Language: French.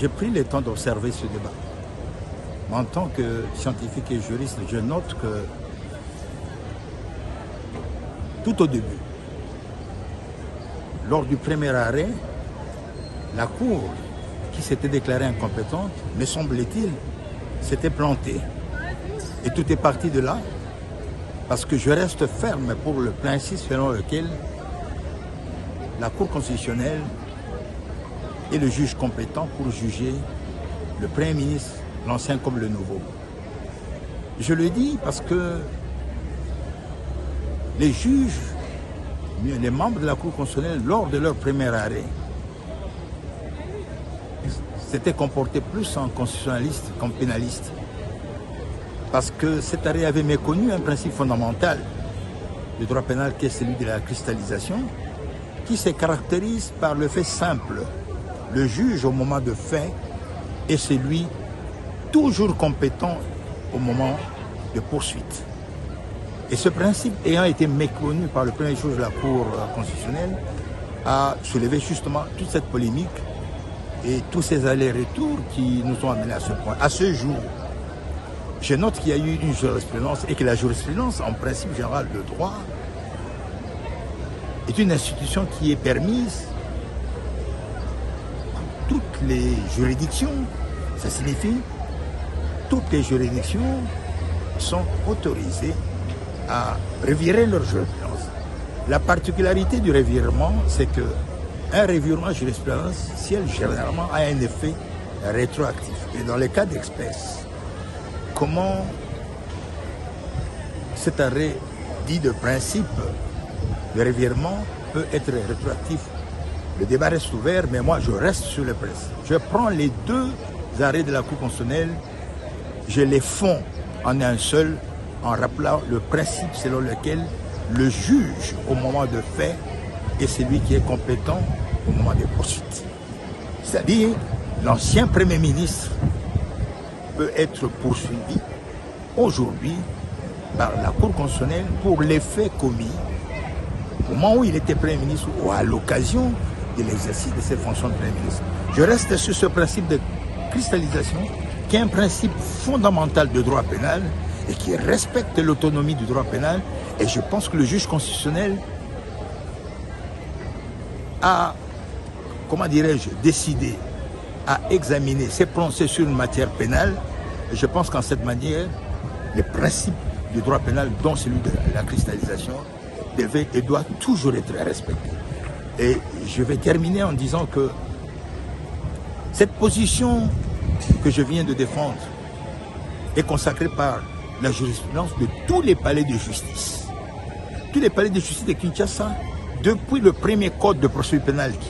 J'ai pris le temps d'observer ce débat. En tant que scientifique et juriste, je note que tout au début, lors du premier arrêt, la Cour, qui s'était déclarée incompétente, me semble-t-il, s'était plantée. Et tout est parti de là, parce que je reste ferme pour le principe selon lequel la Cour constitutionnelle est le juge compétent pour juger le Premier ministre, l'ancien comme le nouveau. Je le dis parce que les juges, les membres de la Cour constitutionnelle, lors de leur premier arrêt, s'étaient comportés plus en constitutionnaliste qu'en pénaliste. Parce que cet arrêt avait méconnu un principe fondamental du droit pénal qui est celui de la cristallisation, qui se caractérise par le fait simple. Le juge au moment de fait est celui toujours compétent au moment de poursuite. Et ce principe ayant été méconnu par le premier juge de la Cour constitutionnelle, a soulevé justement toute cette polémique et tous ces allers-retours qui nous ont amenés à ce point. À ce jour, je note qu'il y a eu une jurisprudence et que la jurisprudence, en principe général de droit, est une institution qui est permise par toutes les juridictions. Ça signifie toutes les juridictions sont autorisées à revirer leur jurisprudence. La particularité du revirement, c'est que un revirement jurisprudentiel généralement a un effet rétroactif. Et dans les cas d'espèce, comment cet arrêt dit de principe de revirement peut être rétroactif? Le débat reste ouvert, mais moi je reste sur le principe. Je prends les deux arrêts de la Cour constitutionnelle, je les fonds en un seul, en rappelant le principe selon lequel le juge au moment de fait est celui qui est compétent au moment des poursuites. C'est-à-dire, l'ancien Premier ministre peut être poursuivi aujourd'hui par la Cour constitutionnelle pour les faits commis au moment où il était Premier ministre ou à l'occasion de l'exercice de ses fonctions de Premier ministre. Je reste sur ce principe de cristallisation qui est un principe fondamental de droit pénal et qui respecte l'autonomie du droit pénal. Et je pense que le juge constitutionnel a, comment dirais-je, décidé à examiner, s'est prononcé sur une matière pénale. Et je pense qu'en cette manière, les principes du droit pénal, dont celui de la cristallisation, devait et doit toujours être respecté. Et je vais terminer en disant que cette position que je viens de défendre est consacrée par la jurisprudence de tous les palais de justice. Tous les palais de justice de Kinshasa, depuis le premier code de procédure pénale qui